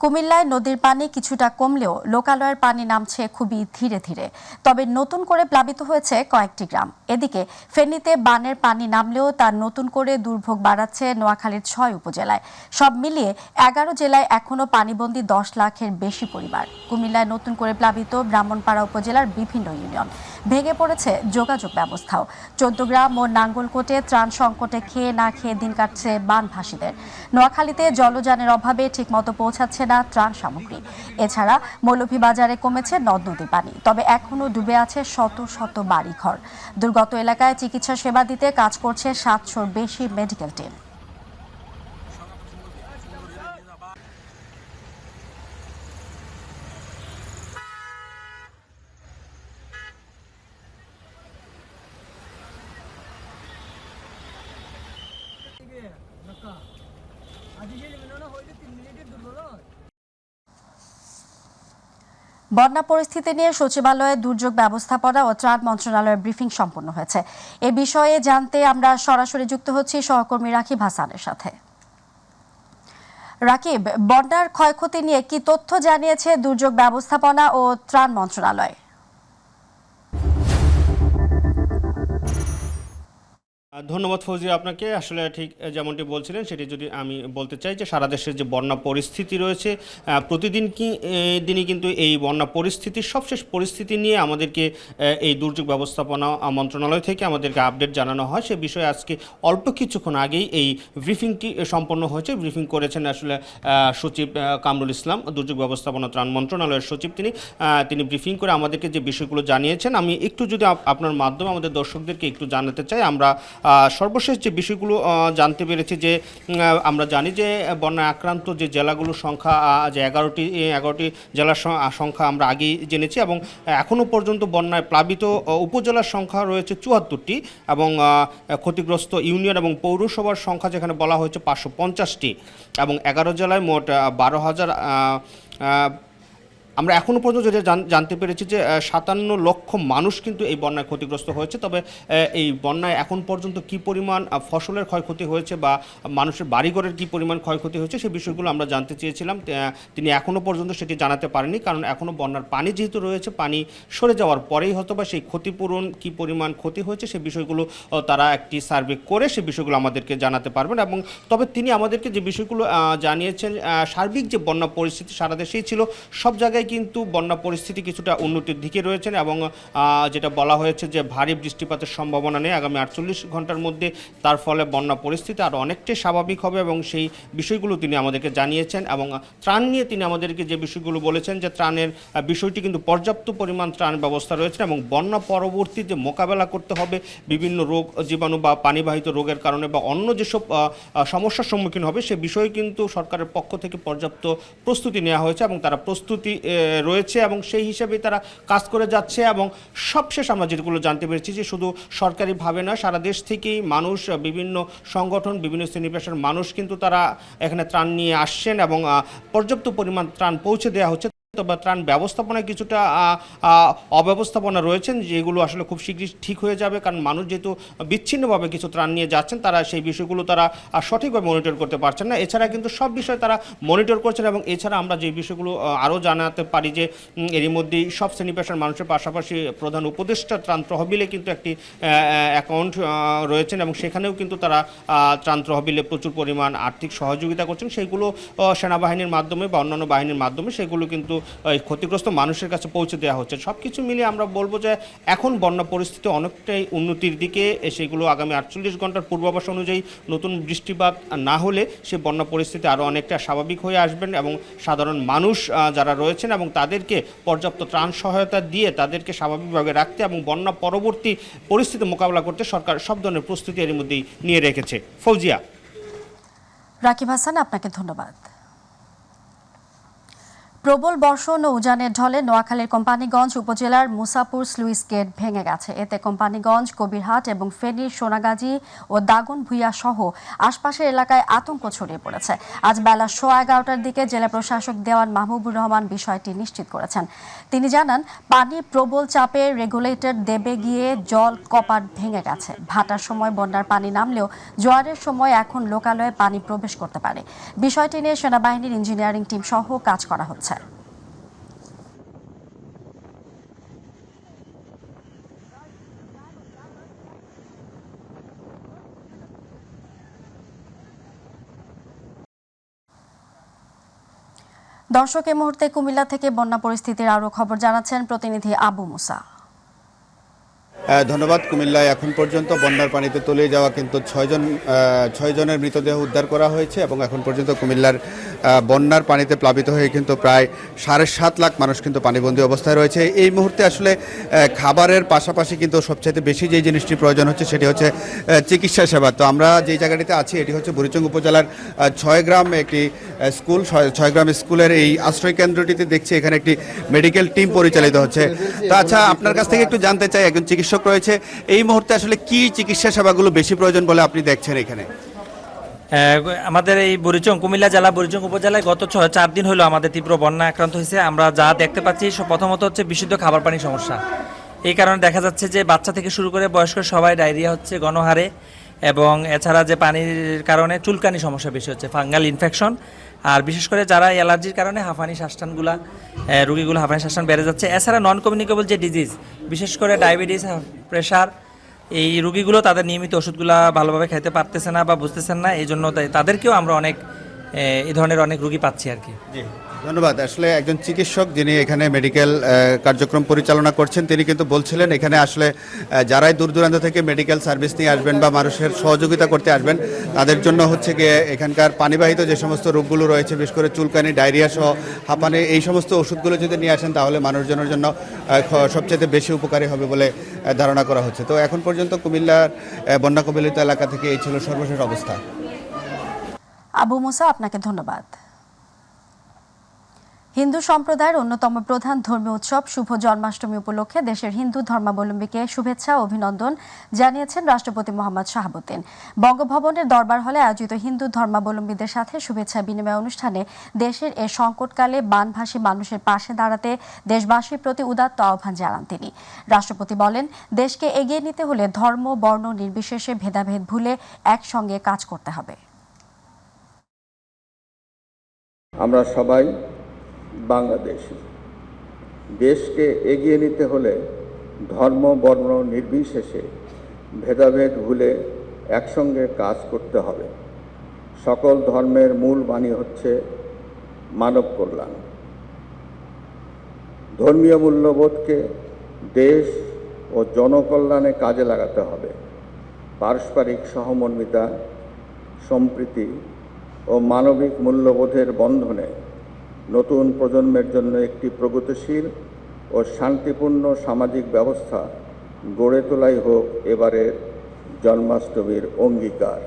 কুমিল্লায় নদীর পানি কিছুটা কমলেও লোকালয়ের পানি নামছে খুবই ধীরে ধীরে। তবে নতুন করে প্লাবিত হয়েছে কয়েকটি গ্রাম। এদিকে ফেনীতে বানের পানি নামলেও তার নতুন করে দুর্ভোগ বাড়াচ্ছে নোয়াখালীর ৬ উপজেলায়। সব মিলিয়ে ১১ জেলায় এখনো পানিবন্দী ১০ লাখের বেশি পরিবার। কুমিল্লায় নতুন করে প্লাবিত ব্রাহ্মণপাড়া উপজেলার বিভিন্ন ইউনিয়ন। ভেঙে পড়েছে যোগাযোগ ব্যবস্থাও। ১৪ গ্রাম ও নাঙ্গলকোটে ত্রাণ সংকটে খেয়ে না খেয়ে দিন কাটছে বানভাসীদের। নোয়াখালীতে জলযানের অভাবে ঠিকমতো পৌঁছাচ্ছে না ত্রাণ সামগ্রী। এছাড়া মৌলভীবাজারে কমেছে নদ নদীর পানি, তবে এখনো ডুবে আছে শত শত বাড়িঘর। দুর্গত এলাকায় চিকিৎসা সেবা দিতে কাজ করছে ৭০০-র বেশি মেডিকেল টিম। বন্যা পরিস্থিতি নিয়ে সচিবালয়ে দুর্যোগ ব্যবস্থাপনা ও ত্রাণ মন্ত্রণালয়ের ব্রিফিং সম্পন্ন হয়েছে। এ বিষয়ে জানতে আমরা সরাসরি যুক্ত হচ্ছি সহকর্মী রাকিব হাসানের সাথে। রাকিব, বন্যার ক্ষয়ক্ষতি নিয়ে কি তথ্য জানিয়েছে দুর্যোগ ব্যবস্থাপনা ও ত্রাণ মন্ত্রণালয়? ধন্যবাদ ফৌজিয়া আপনাকে। আসলে ঠিক যেমনটি বলছিলেন সেটি যদি আমি বলতে চাই যে সারা দেশের যে বন্যা পরিস্থিতি রয়েছে, প্রতিদিন দিনই কিন্তু এই বন্যা পরিস্থিতির সবশেষ পরিস্থিতি নিয়ে আমাদেরকে এই দুর্যোগ ব্যবস্থাপনা মন্ত্রণালয় থেকে আমাদেরকে আপডেট জানানো হয়। সে বিষয়ে আজকে অল্প কিছুক্ষণ আগেই এই ব্রিফিংটি সম্পন্ন হয়েছে। ব্রিফিং করেছেন আসলে সচিব কামরুল ইসলাম, দুর্যোগ ব্যবস্থাপনা ত্রাণ মন্ত্রণালয়ের সচিব। তিনি ব্রিফিং করে আমাদেরকে যে বিষয়গুলো জানিয়েছেন, আমি একটু যদি আপনার মাধ্যমে আমাদের দর্শকদেরকে একটু জানাতে চাই। আমরা সর্বশেষ যে বিষয়গুলো জানতে পেরেছি যে আমরা জানি যে বন্যায় আক্রান্ত যে জেলাগুলোর সংখ্যা যে 11টি জেলার সংখ্যা আমরা আগেই জেনেছি, এবং এখনও পর্যন্ত বন্যায় প্লাবিত উপজেলার সংখ্যা রয়েছে ৭৪টি, এবং ক্ষতিগ্রস্ত ইউনিয়ন এবং পৌরসভার সংখ্যা যেখানে বলা হয়েছে ৫৫০টি, এবং ১১ জেলায় মোট ১২,০০০। আমরা এখনও পর্যন্ত যেটা জানতে পেরেছি যে ৫৭ লক্ষ মানুষ কিন্তু এই বন্যায় ক্ষতিগ্রস্ত হয়েছে। তবে এই বন্যায় এখন পর্যন্ত কী পরিমাণ ফসলের ক্ষয়ক্ষতি হয়েছে বা মানুষের বাড়িঘরের কী পরিমাণ ক্ষয়ক্ষতি হয়েছে সেই বিষয়গুলো আমরা জানতে চেয়েছিলাম। তিনি এখনও পর্যন্ত সেটি জানাতে পারেননি, কারণ এখনও বন্যার পানি যেহেতু রয়েছে, পানি সরে যাওয়ার পরেই হয়তো বা সেই ক্ষতিপূরণ কী পরিমাণ ক্ষতি হয়েছে সেই বিষয়গুলো তারা একটি সার্ভে করে সেই বিষয়গুলো আমাদেরকে জানাতে পারবেন। এবং তবে তিনি আমাদেরকে যে বিষয়গুলো জানিয়েছেন, সার্বিক যে বন্যা পরিস্থিতি সারা দেশেই ছিল, সব জায়গায় কিন্তু বন্যা পরিস্থিতি কিছুটা উন্নতির দিকে রয়েছেন, এবং যেটা বলা হয়েছে যে ভারী বৃষ্টিপাতের সম্ভাবনা নেই আগামী ৪৮ ঘন্টার মধ্যে। তার ফলে বন্যা পরিস্থিতি আরও অনেকটাই স্বাভাবিক হবে, এবং সেই বিষয়গুলো তিনি আমাদেরকে জানিয়েছেন। এবং ত্রাণ নিয়ে তিনি আমাদেরকে যে বিষয়গুলো বলেছেন যে ত্রাণের বিষয়টি কিন্তু পর্যাপ্ত পরিমাণ ত্রাণ ব্যবস্থা রয়েছে, এবং বন্যা পরবর্তী যে মোকাবেলা করতে হবে বিভিন্ন রোগ জীবাণু বা পানিবাহিত রোগের কারণে বা অন্য যেসব সমস্যার সম্মুখীন হবে সে বিষয়ে কিন্তু সরকারের পক্ষ থেকে পর্যাপ্ত প্রস্তুতি নেওয়া হয়েছে, এবং তারা প্রস্তুতি রয়েছে এবং সেই হিসাবেই তারা কাজ করে যাচ্ছে। এবং সবশেষ আমরা যেগুলো জানতে পেরেছি যে শুধু সরকারিভাবে না, সারা দেশ থেকেই মানুষ, বিভিন্ন সংগঠন, বিভিন্ন শ্রেণী পেশার মানুষ কিন্তু তারা এখানে ত্রাণ নিয়ে আসছেন, এবং পর্যাপ্ত পরিমাণ ত্রাণ পৌঁছে দেওয়া হচ্ছে। বা ত্রাণ ব্যবস্থাপনায় কিছুটা অব্যবস্থাপনা রয়েছেন, যেগুলো আসলে খুব শীঘ্রই ঠিক হয়ে যাবে, কারণ মানুষ যেহেতু বিচ্ছিন্নভাবে কিছু ত্রাণ নিয়ে যাচ্ছেন, তারা সেই বিষয়গুলো তারা সঠিকভাবে মনিটর করতে পারছেন না। এছাড়া কিন্তু সব বিষয় তারা মনিটর করছেন। এবং এছাড়া আমরা যে বিষয়গুলো আরও জানাতে পারি যে এরই মধ্যেই সব শ্রেণী পেশার মানুষের পাশাপাশি প্রধান উপদেষ্টা ত্রাণ তহবিলে কিন্তু একটি অ্যাকাউন্ট রয়েছেন, এবং সেখানেও কিন্তু তারা ত্রাণ তহবিলে প্রচুর পরিমাণ আর্থিক সহযোগিতা করছেন। সেইগুলো সেনাবাহিনীর মাধ্যমে বা অন্যান্য বাহিনীর মাধ্যমে সেগুলো কিন্তু ক্ষতিগ্রস্ত মানুষের কাছে পৌঁছে দেওয়া হচ্ছে। সব কিছু মিলিয়ে আমরা বলবো যে এখন বন্যা পরিস্থিতি অনেকটাই উন্নতির দিকে। সেগুলো আগামী ৪৮ ঘন্টার পূর্বাভাস অনুযায়ী নতুন বৃষ্টিপাত না হলে সে বন্যা পরিস্থিতি আরও অনেকটা স্বাভাবিক হয়ে আসবেন, এবং সাধারণ মানুষ যারা রয়েছেন এবং তাদেরকে পর্যাপ্ত ত্রাণ সহায়তা দিয়ে তাদেরকে স্বাভাবিকভাবে রাখতে এবং বন্যা পরবর্তী পরিস্থিতি মোকাবেলা করতে সরকার সব ধরনের প্রস্তুতি এর মধ্যেই নিয়ে রেখেছে। ফৌজিয়া। রাকিব হাসান, আপনাকে ধন্যবাদ। প্রবল বর্ষণ ও উজানের ঢলে নোয়াখালীর কোম্পানিগঞ্জ উপজেলার মুসাপুর স্লুইস গেট ভেঙে গেছে। এতে কোম্পানিগঞ্জ, কবিরহাট এবং ফেনীর সোনাগাজী ও দাগন ভূঁইয়া সহ আশপাশের এলাকায় আতঙ্ক ছড়িয়ে পড়েছে। আজ বেলা 11:15টার দিকে জেলা প্রশাসক দেওয়ান মাহবুবুর রহমান বিষয়টি নিশ্চিত করেছেন। তিনি জানান, পানি প্রবল চাপে রেগুলেটর দেবে গিয়ে জল কপাট ভেঙে গেছে। ভাটার সময় বন্যার পানি নামলেও জোয়ারের সময় এখন লোকালয়ে পানি প্রবেশ করতে পারে। বিষয়টি নিয়ে সেনাবাহিনীর ইঞ্জিনিয়ারিং টিম সহ কাজ করা হচ্ছে। দর্শক, এই মুহূর্তে কুমিল্লা থেকে বন্যা পরিস্থিতির আরো খবর জানাচ্ছেন প্রতিনিধি আবু মুসা। ধন্যবাদ। কুমিল্লায় এখন পর্যন্ত বন্যার পানিতে তলিয়ে যাওয়া কিন্তু ছয় জনের মৃতদেহ উদ্ধার করা হয়েছে এবং এখন পর্যন্ত কুমিল্লার বন্যার পানিতে প্লাবিত হয়ে কিন্তু প্রায় 7.5 লাখ মানুষ কিন্তু পানিবন্দী অবস্থায় রয়েছে। এই মুহূর্তে আসলে খাবারের পাশাপাশি কিন্তু সবচেয়ে বেশি যেই জিনিসটি প্রয়োজন হচ্ছে সেটি হচ্ছে চিকিৎসা সেবা। তো আমরা যেই জায়গাটিতে আছি এটি হচ্ছে বুড়িচং উপজেলার 6 গ্রাম একটি স্কুল। 6 গ্রাম স্কুলের এই আশ্রয় কেন্দ্রটিতে দেখছি এখানে একটি মেডিকেল টিম পরিচালিত হচ্ছে। তো আচ্ছা, আপনার কাছ থেকে একটু জানতে চাই, একজন চিকিৎসক রয়েছে, এই মুহূর্তে আসলে কি চিকিৎসা সেবাগুলো বেশি প্রয়োজন বলে আপনি দেখছেন এখানে? আমাদের এই বুড়িচং, কুমিল্লা জেলা বুড়িচং উপজেলায় গত 4 দিন হলো আমাদের তীব্র বন্যা আক্রান্ত হয়েছে। আমরা যা দেখতে পাচ্ছি, প্রথমত হচ্ছে বিশুদ্ধ খাবার পানির সমস্যা। এই কারণে দেখা যাচ্ছে যে বাচ্চা থেকে শুরু করে বয়স্ক সবাই ডায়রিয়া হচ্ছে গণহারে, এবং এছাড়া যে পানির কারণে চুলকানি সমস্যা বেশি হচ্ছে, ফাঙ্গাল ইনফেকশন। আর বিশেষ করে যারা অ্যালার্জির কারণে হাঁফানি শ্বাসটানগুলা রোগীগুলো হাঁফানি শ্বাসটান বেড়ে যাচ্ছে। এছাড়া নন কমিউনিকেবল যে ডিজিজ, বিশেষ করে ডায়াবেটিস, প্রেশার, এই রোগীগুলো তাদের নিয়মিত ওষুধগুলা ভালোভাবে খাইতে পারতেছে না বা বুঝতেছেন না। এই জন্য তাদেরকেও আমরা অনেক এই ধরনের অনেক রোগী পাচ্ছি আর কি। জি, ধন্যবাদ। আসলে একজন চিকিৎসক যিনি এখানে মেডিকেল কার্যক্রম পরিচালনা করছেন, তিনি কিন্তু বলছিলেন এখানে আসলে যারাই দূর দূরান্ত থেকে মেডিকেল সার্ভিস নিয়ে আসবেন বা মানুষের সহযোগিতা করতে আসবেন, তাদের জন্য হচ্ছে গিয়ে এখানকার পানিবাহিত যে সমস্ত রোগগুলো রয়েছে, বিশেষ করে চুলকানি, ডায়রিয়া সহ হাঁপানি, এই সমস্ত ওষুধগুলো যদি নিয়ে আসেন তাহলে মানুষজনের জন্য সবচেয়ে বেশি উপকারী হবে বলে ধারণা করা হচ্ছে। তো এখন পর্যন্ত কুমিল্লার বন্যা কবলিত এলাকা থেকে এই ছিল সর্বশেষ অবস্থা। আবু মুসা, আপনাকে ধন্যবাদ। হিন্দু সম্প্রদায়ের অন্যতম প্রধান ধর্মীয় উৎসব শুভ জন্মাষ্টমী উপলক্ষে দেশের হিন্দু ধর্মাবলম্বীকে শুভেচ্ছা ও অভিনন্দন জানিয়েছেন রাষ্ট্রপতি মোহাম্মদ শাহাবুদ্দিন। বঙ্গভবনের দরবার হলে আয়োজিত হিন্দু ধর্মাবলম্বীদের সাথে শুভেচ্ছা বিনিময় অনুষ্ঠানে দেশের এ সংকটকালে বানভাসী মানুষের পাশে দাঁড়াতে দেশবাসীর প্রতি উদাত্ত আহ্বান জানান তিনি। রাষ্ট্রপতি বলেন, দেশকে এগিয়ে নিতে হলে ধর্ম, বর্ণ নির্বিশেষে ভেদাভেদ ভুলে একসঙ্গে কাজ করতে হবে। আমরা সবাই বাংলাদেশি। দেশকে এগিয়ে নিতে হলে ধর্ম, বর্ণ নির্বিশেষে ভেদাভেদ ভুলে একসঙ্গে কাজ করতে হবে। সকল ধর্মের মূল বাণী হচ্ছে মানব কল্যাণ। ধর্মীয় মূল্যবোধকে দেশ ও জনকল্যাণে কাজে লাগাতে হবে। পারস্পরিক সহমর্মিতা, সম্প্রীতি ও মানবিক মূল্যবোধের বন্ধনে নতুন প্রজন্মের জন্য একটি প্রগতিশীল ও শান্তিপূর্ণ সামাজিক ব্যবস্থা গড়ে তোলাই হোক এবারের জন্মাষ্টমীর অঙ্গীকার।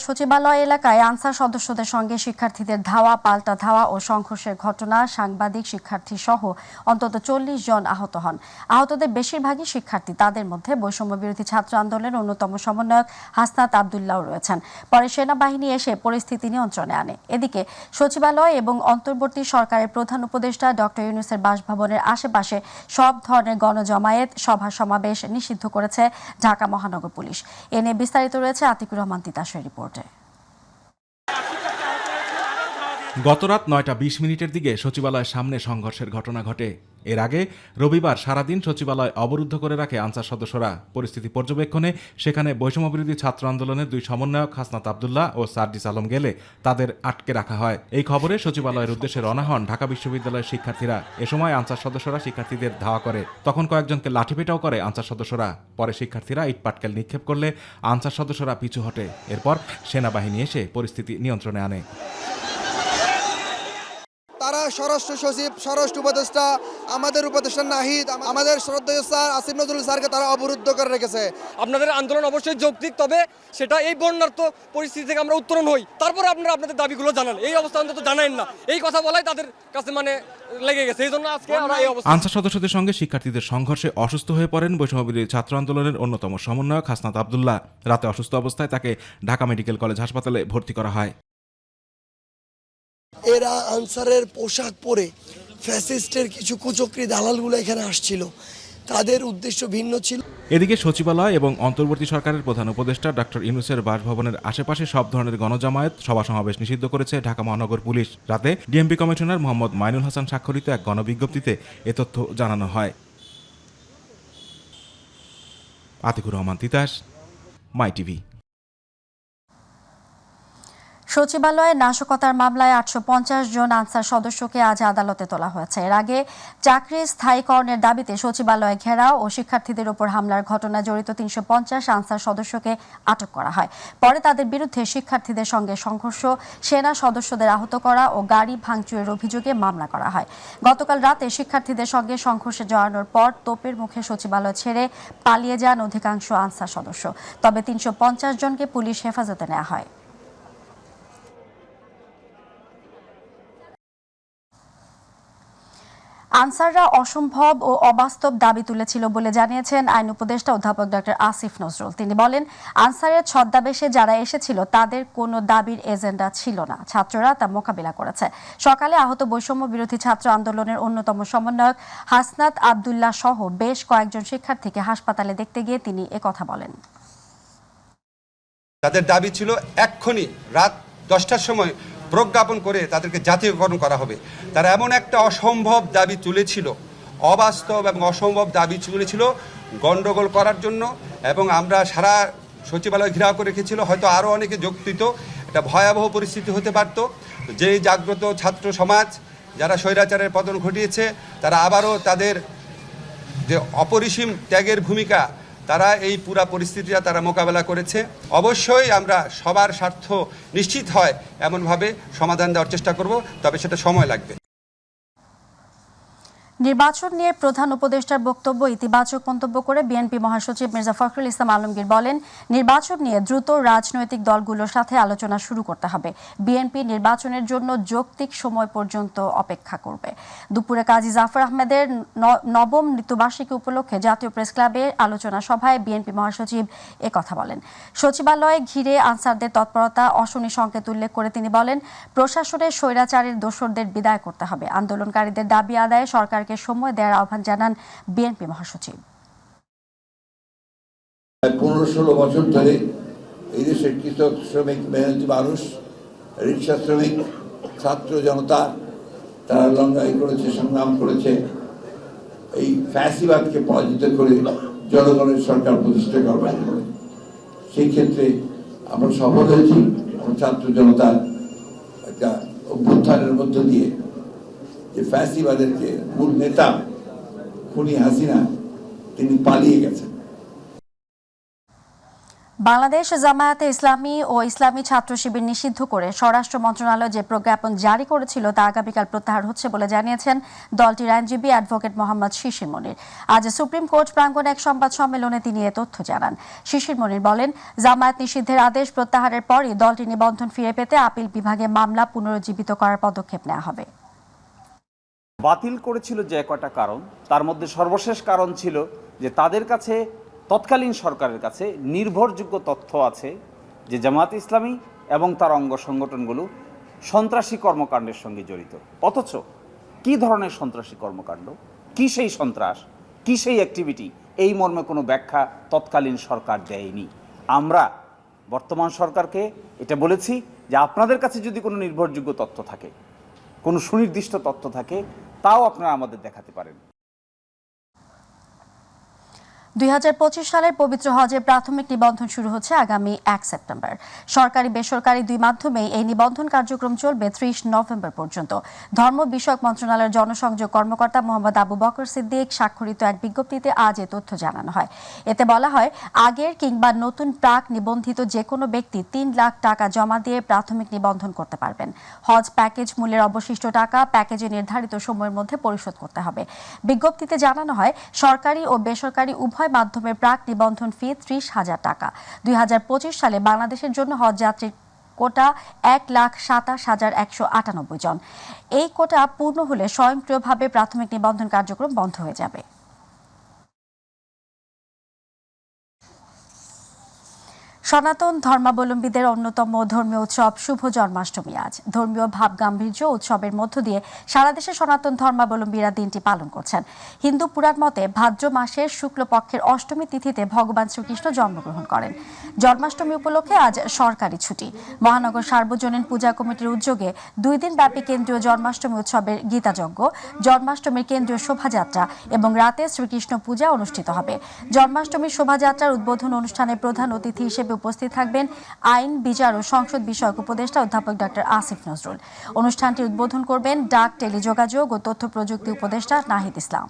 সচিবালয় এলাকায় আনসার সদস্যদের সঙ্গে শিক্ষার্থীদের ধাওয়া, পাল্টা ধাওয়া ও সংঘর্ষের ঘটনা, সাংবাদিক, শিক্ষার্থী সহ অন্তত 40 জন আহত হন। আহতদের বেশিরভাগই শিক্ষার্থী। তাদের মধ্যে বৈষম্য বিরোধী ছাত্র আন্দোলনের অন্যতম সমন্বয়ক হাসনাত আবদুল্লাহ রয়েছেন। পরে সেনাবাহিনী এসে পরিস্থিতি নিয়ন্ত্রণে আনে। এদিকে সচিবালয় এবং অন্তর্বর্তী সরকারের প্রধান উপদেষ্টা ডক্টর ইউনূসের বাসভবনের আশেপাশে সব ধরনের গণজমায়েত, সভা সমাবেশ নিষিদ্ধ করেছে ঢাকা মহানগর পুলিশ। এ নিয়ে বিস্তারিত রয়েছে আতিকুর রহমান তিতাসের রিপোর্টে। গতরাত 9:20 দিকে সচিবালয়ের সামনে সংঘর্ষের ঘটনা ঘটে। এর আগে রবিবার সারাদিন সচিবালয় অবরুদ্ধ করে রাখে আনসার সদস্যরা। পরিস্থিতি পর্যবেক্ষণে সেখানে বৈষম্যবিরোধী ছাত্র আন্দোলনের 2 সমন্বয়ক হাসনাত আবদুল্লাহ ও সার্জিস আলম গেলে তাদের আটকে রাখা হয়। এই খবরে সচিবালয়ের উদ্দেশ্যে রওনা হন ঢাকা বিশ্ববিদ্যালয়ের শিক্ষার্থীরা। এ সময় আনসার সদস্যরা শিক্ষার্থীদের ধাওয়া করে। তখন কয়েকজনকে লাঠিপেটাও করে আনসার সদস্যরা। পরে শিক্ষার্থীরা ইটপাটকেল নিক্ষেপ করলে আনসার সদস্যরা পিছু হটে। এরপর সেনাবাহিনী এসে পরিস্থিতি নিয়ন্ত্রণে আনে। তারা স্বরাষ্ট্র সচিব, স্বরাষ্ট্র উপদেষ্টা, আমাদের উপদেষ্টা নাহিদ, আমাদের শ্রদ্ধেয় স্যার আসিফ নজরুল স্যারকে তারা অবরুদ্ধ করে রেখেছে। আপনাদের আন্দোলন অবশ্যই যৌক্তিক, তবে সেটা এই বন্যার্ত পরিস্থিতি থেকে আমরা উত্তরণ হই, তারপরে আপনারা আপনাদের দাবিগুলো জানান। এই অবস্থা অন্তত জানান না, এই কথা বলাই তাদের কাছে লেগে গেছে। এই জন্য আজকে আমরা এই অবস্থা। আনসার সদস্যদের সঙ্গে শিক্ষার্থীদের সংঘর্ষে অসুস্থ হয়ে পড়েন বৈষম্যবিরোধী ছাত্র আন্দোলনের অন্যতম সমন্বয়ক হাসনাত আব্দুল্লাহ। রাতে অসুস্থ অবস্থায় তাকে ঢাকা মেডিকেল কলেজ হাসপাতালে ভর্তি করা হয়। এরা আনসারের পোশাক পরে ফ্যাসিস্টের কিছু কুচক্রী দালালগুলো এখানে আসছিল, তাদের উদ্দেশ্য ভিন্ন ছিল। এদিকে সচিবালয় এবং অন্তর্বর্তী সরকারের প্রধান উপদেষ্টা ডক্টর ইউনূসের বাসভবনের আশেপাশে সব ধরনের গণজামায়াত, সভা সমাবেশ নিষিদ্ধ করেছে ঢাকা মহানগর পুলিশ। রাতে ডিএমপি কমিশনার মোহাম্মদ মাইনুল হাসান স্বাক্ষরিত এক গণবিজ্ঞপ্তিতে এ তথ্য জানানো হয়। আতিকুর রহমান তিতাস, মাই টিভি। সচিবালয়ে নাশকতার মামলায় 850 জন আনসার সদস্যকে আজ আদালতে তোলা হয়েছে। এর আগে চাকরি স্থায়ীকরণের দাবিতে সচিবালয়ে ঘেরাও ও শিক্ষার্থীদের উপর হামলার ঘটনায় জড়িত 350 আনসার সদস্যকে আটক করা হয়। পরে তাদের বিরুদ্ধে শিক্ষার্থীদের সঙ্গে সংঘর্ষ, সেনা সদস্যদের আহত করা ও গাড়ি ভাঙচুরের অভিযোগে মামলা করা হয়। গতকাল রাতে শিক্ষার্থীদের সঙ্গে সংঘর্ষে জড়ানোর পর তোপের মুখে সচিবালয় ছেড়ে পালিয়ে যান অধিকাংশ আনসার সদস্য। তবে 350 জনকে পুলিশ হেফাজতে নেওয়া হয়। আনসাররা অসম্ভব ও অবাস্তব দাবি তুলেছিল বলে জানিয়েছেন আইন উপদেষ্টা অধ্যাপক ডক্টর আসিফ নজরুল। তিনি বলেন, আনসারের ছদ্মাবেশে যারা এসেছিল তাদের কোনো দাবির এজেন্ডা ছিল না, ছাত্ররা তা মোকাবিলা করেছে। সকালে আহত বৈষম্য বিরোধী ছাত্র আন্দোলনের অন্যতম সমন্বয়ক হাসনাত আব্দুল্লাহ সহ বেশ কয়েকজন শিক্ষার্থীকে হাসপাতালে দেখতে গিয়ে তিনি একথা বলেন। তাদের দাবি ছিল এক্ষুনি রাত 10টার সময় প্রজ্ঞাপন করে তাদেরকে জাতীয়করণ করা হবে। তারা এমন একটা অসম্ভব দাবি তুলেছিল, অবাস্তব এবং অসম্ভব দাবি তুলেছিল গণ্ডগোল করার জন্য, এবং আমরা সারা সচিবালয় ঘেরাও করে রেখেছিল। হয়তো আরও অনেকে যোগ দিত, এটা ভয়াবহ পরিস্থিতি হতে পারত। যেই জাগ্রত ছাত্র সমাজ যারা স্বৈরাচারের পতন ঘটিয়েছে, তারা আবারও তাদের যে অপরিসীম ত্যাগের ভূমিকা, তারা এই পুরা পরিস্থিতিটা তারা মোকাবেলা করেছে। অবশ্যই আমরা সবার স্বার্থ নিশ্চিত হয় এমনভাবে সমাধান দেওয়ার চেষ্টা করব, তবে সেটা সময় লাগবে। নির্বাচন নিয়ে প্রধান উপদেষ্টার বক্তব্য ইতিবাচক মন্তব্য করে বিএনপি মহাসচিব মির্জা ফখরুল ইসলাম আলমগীর বলেন, নির্বাচন নিয়ে দ্রুত রাজনৈতিক দলগুলোর সাথে আলোচনা শুরু করতে হবে। বিএনপি নির্বাচনের জন্য যৌক্তিক সময় পর্যন্ত অপেক্ষা করবে। দুপুরে কাজী জাফর আহমেদের নবম মৃত্যুবার্ষিকী উপলক্ষে জাতীয় প্রেস ক্লাবে আলোচনা সভায় বিএনপি মহাসচিব একথা বলেন। সচিবালয়ে ঘিরে আনসারদের তৎপরতা অশনি সংকেত উল্লেখ করে তিনি বলেন, প্রশাসনের স্বৈরাচারের দোসরদের বিদায় করতে হবে। আন্দোলনকারীদের দাবি আদায়ে সরকারকে সময় দেওয়ার আহ্বান জানান বিএনপি মহাসচিব। 15-16 বছর ধরে এই দেশের কৃষক, শ্রমিক, মেহনতি মানুষ, রিক্সা শ্রমিক, ছাত্র জনতা তারা লড়াই করেছে, সংগ্রাম করেছে এই ফ্যাসিবাদকে পরাজিত করে জনগণের সরকার প্রতিষ্ঠা করবার জন্য। সেই ক্ষেত্রে আমরা সফল হয়েছি। আমরা ছাত্র জনতার একটা অভ্যুত্থানের মধ্য দিয়ে যে ফ্যাসিবাদেরকে মূল নেতা খুনি হাসিনা তিনি পালিয়ে গেছেন। বাংলাদেশ জামায়াতে ইসলামী ও ইসলামী ছাত্র শিবির নিষিদ্ধ করে স্বরাষ্ট্র মন্ত্রণালয় যে প্রজ্ঞাপন জারি করেছিল তা আগামীকাল প্রত্যাহার হচ্ছে বলে জানিয়েছেন দলটির আইনজীবী অ্যাডভোকেট মোহাম্মদ শিশির মনির। আজ সুপ্রিম কোর্ট প্রাঙ্গণে এক সংবাদ সম্মেলনে তিনি এ তথ্য জানান। শিশির মনির বলেন, জামায়াত নিষিদ্ধের আদেশ প্রত্যাহারের পরই দলটি নিবন্ধন ফিরে পেতে আপিল বিভাগে মামলা পুনরুজ্জীবিত করার পদক্ষেপ নেওয়া হবে। বাতিল করেছিল যে কয়টা কারণ, তার মধ্যে সর্বশেষ কারণ ছিল যে তাদের কাছে, তৎকালীন সরকারের কাছে নির্ভরযোগ্য তথ্য আছে যে জামায়াত ইসলামী এবং তার অঙ্গ সংগঠনগুলো সন্ত্রাসী কর্মকাণ্ডের সঙ্গে জড়িত। অথচ কী ধরনের সন্ত্রাসী কর্মকাণ্ড, কী সেই সন্ত্রাস, কী সেই অ্যাক্টিভিটি, এই মর্মে কোনো ব্যাখ্যা তৎকালীন সরকার দেয়নি। আমরা বর্তমান সরকারকে এটা বলেছি যে আপনাদের কাছে যদি কোনো নির্ভরযোগ্য তথ্য থাকে, কোনো সুনির্দিষ্ট তথ্য থাকে, তাও আপনারা আমাদের দেখাতে পারেন। 2025 সালের পবিত্র হজের প্রাথমিক নিবন্ধন শুরু হচ্ছে আগামী 1 সেপ্টেম্বর। সরকারি বেসরকারি দুই মাধ্যমেই এই নিবন্ধন কার্যক্রম চলবে 30 নভেম্বর পর্যন্ত। ধর্ম বিষয়ক মন্ত্রণালয়ের জনসংযোগ কর্মকর্তা মোহাম্মদ আবু বকর সিদ্দিক স্বাক্ষরিত এক বিজ্ঞপ্তিতে আজ এ তথ্য জানানো হয়। এতে বলা হয়, আগের কিংবা নতুন প্রাক নিবন্ধিত যে কোনো ব্যক্তি 3 লাখ টাকা জমা দিয়ে প্রাথমিক নিবন্ধন করতে পারবেন। হজ প্যাকেজ মূল্যের অবশিষ্ট টাকা প্যাকেজে নির্ধারিত সময়ের মধ্যে পরিশোধ করতে হবে। বিজ্ঞপ্তিতে জানানো হয়, সরকারি ও বেসরকারি উভয় মাধ্যমের প্রাক নিবন্ধন ফি 30,000 টাকা। 2025 সালে বাংলাদেশের জন্য হজ যাত্রীর কোটা 1,27,198 জন। এই কোটা পূর্ণ হলে স্বয়ংক্রিয়ভাবে প্রাথমিক নিবন্ধন কার্যক্রম বন্ধ হয়ে যাবে। সনাতন ধর্মাবলম্বীদের অন্যতম ধর্মীয় উৎসব শুভ জন্মাষ্টমী আজ। ধর্মীয় ভাব গাম্ভীর্য উৎসবের মধ্য দিয়ে সারা দেশে সনাতন ধর্মাবলম্বীরা দিনটি পালন করছেন। হিন্দু পুরাণ মতে ভাদ্র মাসের শুক্লপক্ষের অষ্টমী তিথিতে ভগবান শ্রীকৃষ্ণ জন্মগ্রহণ করেন। জন্মাষ্টমী উপলক্ষে আজ সরকারি ছুটি। মহানগর সার্বজনীন পূজা কমিটির উদ্যোগে 2 দিন ব্যাপী কেন্দ্রীয় জন্মাষ্টমী উৎসবের গীতাযজ্ঞ, জন্মাষ্টমীর কেন্দ্রীয় শোভাযাত্রা এবং রাতে শ্রীকৃষ্ণ পূজা অনুষ্ঠিত হবে। জন্মাষ্টমীর শোভাযাত্রার উদ্বোধন অনুষ্ঠানে প্রধান অতিথি হিসেবে উপস্থিত থাকবেন আইন, বিচার ও সংসদ বিষয়ক উপদেষ্টা অধ্যাপক ডক্টর আসিফ নজরুল। অনুষ্ঠানটি উদ্বোধন করবেন ডাক, টেলিযোগাযোগ ও তথ্য প্রযুক্তি উপদেষ্টা নাহিদ ইসলাম।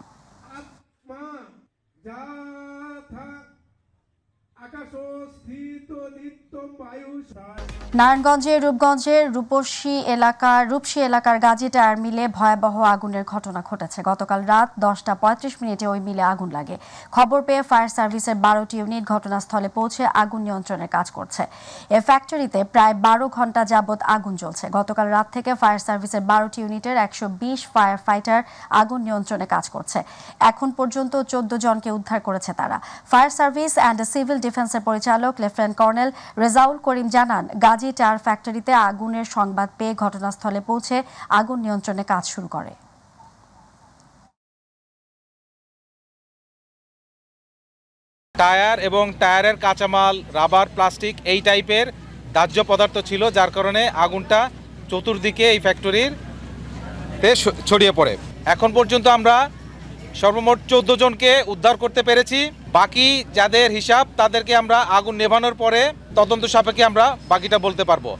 নারায়ণগঞ্জের রূপগঞ্জের রূপসী এলাকার গাজী টায়ার মিলে ভয়াবহ আগুনের ঘটনা ঘটেছে। গতকাল রাত 10:35 মিনিটে ওই মিলে আগুন লাগে। খবর পেয়ে ফায়ার সার্ভিসের 12টি ইউনিট ঘটনাস্থলে পৌঁছে আগুন নিয়ন্ত্রণের কাজ করছে। এ ফ্যাক্টরিতে প্রায় 12 ঘন্টা যাবৎ আগুন জ্বলছে। গতকাল রাত থেকে ফায়ার সার্ভিসের 12টি ইউনিটের 120 ফায়ার ফাইটার আগুন নিয়ন্ত্রণে কাজ করছে। এখন পর্যন্ত 14 জনকে উদ্ধার করেছে তারা। ফায়ার সার্ভিস অ্যান্ড সিভিল ডিফেন্সের পরিচালক লেফটেন্যান্ট কর্নেল রেজাউল করিম জানান, গাজী টায়ার ফ্যাক্টরিতে আগুনের সংবাদ পেয়ে ঘটনাস্থলে পৌঁছে আগুন নিয়ন্ত্রণে কাজ শুরু করে। টায়ার এবং টায়ারের কাঁচামাল, রাবার, প্লাস্টিক এই টাইপের দাহ্য পদার্থ ছিল, যার কারণে আগুনটা চতুর্দিকে এই ফ্যাক্টরিতে ছড়িয়ে পড়ে। এখন পর্যন্ত আমরা সর্বমোট 14 জনকে উদ্ধার করতে পেরেছি। বাকি যাদের হিসাব তাদেরকে আমরা আগুন নেভানোর পরে তদন্ত সাপেক্ষে আমরা বাকিটা বলতে পারবো।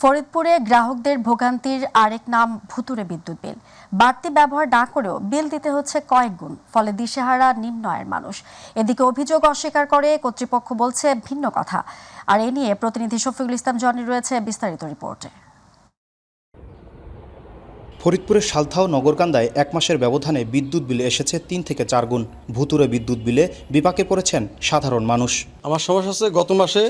ফরিদপুরে গ্রাহকদের ভোগান্তির আরেক নাম ভুতুড়ে বিদ্যুৎ বিল। বাড়তি ব্যবহার না করেও বিল দিতে হচ্ছে কয়েক গুণ, ফলে দিশেহারা নিম্ন আয়ের মানুষ। এদিকে অভিযোগ অস্বীকার করে কর্তৃপক্ষ বলছে ভিন্ন কথা। আর এ নিয়ে প্রতিনিধি শফিকুল ইসলাম জনি রয়েছে বিস্তারিত রিপোর্টে। ফরিদপুরের সালথা ও নগরকান্দায় 1 মাসের ব্যবধানে বিদ্যুৎ বিলে এসেছে 3 থেকে 4 গুণ। ভুতুড়ে বিদ্যুৎ বিলে বিপাকে পড়েছেন সাধারণ মানুষ। আমার সমস্যা হচ্ছে, গত মাসে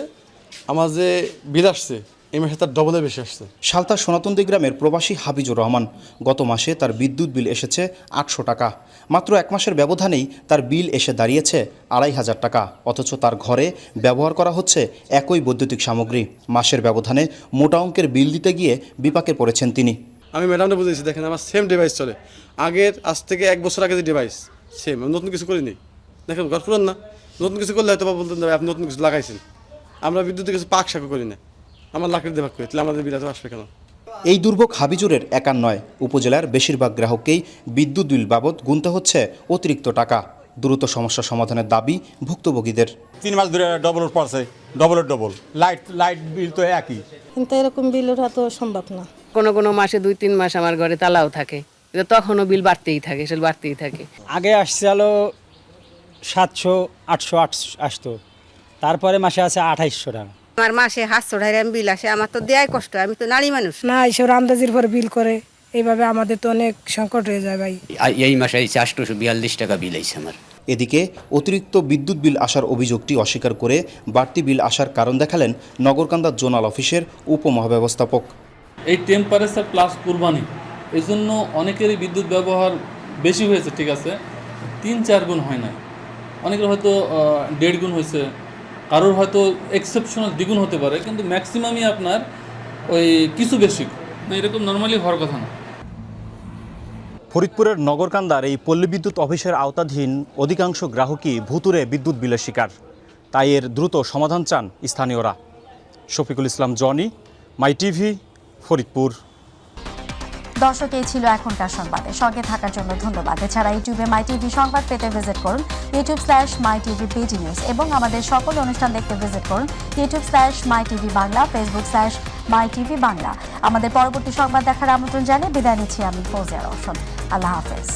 আমার যে বিল আসছে এই মাসে তার ডবলের বেশি আসছে। সালথা সনাতনদী গ্রামের প্রবাসী হাবিজুর রহমান গত মাসে তার বিদ্যুৎ বিল এসেছে 800 টাকা। মাত্র 1 মাসের ব্যবধানেই তার বিল এসে দাঁড়িয়েছে 2500 টাকা। অথচ তার ঘরে ব্যবহার করা হচ্ছে একই বৈদ্যুতিক সামগ্রী। মাসের ব্যবধানে মোটা অঙ্কের বিল দিতে গিয়ে বিপাকে পড়েছেন তিনি। আমি ম্যাডামটা বুঝেছি, দেখেন আমার সেম ডিভাইস চলে, আগের আজ থেকে 1 বছর আগে যে ডিভাইস সেম, নতুন কিছু করিনি। দেখেন ঘর পুরান না, নতুন কিছু করলে হয়তো বলতেন আপনি নতুন কিছু লাগাইছেন। আমরা বিদ্যুতের কিছু পাক শাক করি না, আমার লাকড়ি দিয়ে ভাগ করি, তাহলে আমাদের বিল এত আসবে কেন? এই দুর্ভোগ হাবিজুরের একার নয়, উপজেলার বেশিরভাগ গ্রাহককেই বিদ্যুৎ বিল বাবদ গুনতে হচ্ছে অতিরিক্ত টাকা। দ্রুত সমস্যা সমাধানের দাবি ভুক্তভোগীদের। 3 মাস ধরে ডবল পড়ছে, ডবল লাইট বিল তো একই, কিন্তু এরকম বিল ওঠা তো সম্ভব না। কোনো মাসে 2-3 মাস আমার ঘরে তালাও থাকে, তখনও বিল বাড়তেই থাকে, সেটা বাড়তেই থাকে। আগে আসছিল 700, 800 আসতো, তারপরে মাসে আছে 2800 টাকা। আমার মাসে 700 টাকা বিল আসে, আমার তো দেয়াই কষ্ট, আমি তো নারী মানুষ না। এইসব আন্দাজির পর বিল করে, এইভাবে আমাদের তো অনেক সংকট হয়ে যায় ভাই। এই মাসে 842 টাকা বিল আইছে আমার। এদিকে অতিরিক্ত বিদ্যুৎ বিল আসার অভিযোগটি অস্বীকার করে বাড়তি বিল আসার কারণ দেখালেন নগরকান্দা জোনাল অফিসের উপমহাব্যবস্থাপক। এই টেম্পারেচার প্লাস কুরবানি, এই জন্য অনেকেরই বিদ্যুৎ ব্যবহার বেশি হয়েছে, ঠিক আছে, 3-4 গুণ হয় না, অনেকের হয়তো 1.5 গুণ হয়েছে, কারোর হয়তো এক্সেপশনাল দ্বিগুণ হতে পারে, কিন্তু ম্যাক্সিমামই আপনার ওই কিছু বেশি না, এরকম নর্মালি হওয়ার কথা না। ফরিদপুরের নগরকান্দার এই পল্লী বিদ্যুৎ অফিসের আওতাধীন অধিকাংশ গ্রাহকই ভুতুড়ে বিদ্যুৎ বিলের শিকার। তাই এর দ্রুত সমাধান চান স্থানীয়রা। শফিকুল ইসলাম জনি, মাই টিভি, ফরিদপুর। দর্শক, এই ছিল এখনকার সংবাদে সঙ্গে থাকার জন্য ধন্যবাদ। এছাড়া ইউটিউবে মাই টিভি সংবাদ পেতে ভিজিট করুন youtube/mytvpgnews এবং আমাদের সকল অনুষ্ঠান দেখতে ভিজিট করুন youtube/mytv বাংলা, facebook/mytv বাংলা। আমাদের পরবর্তী সংবাদ দেখার আমন্ত্রণ জানিয়ে বিদায় নিচ্ছি আমি ফৌজিয়া রওশন। আল্লাহ হাফেজ।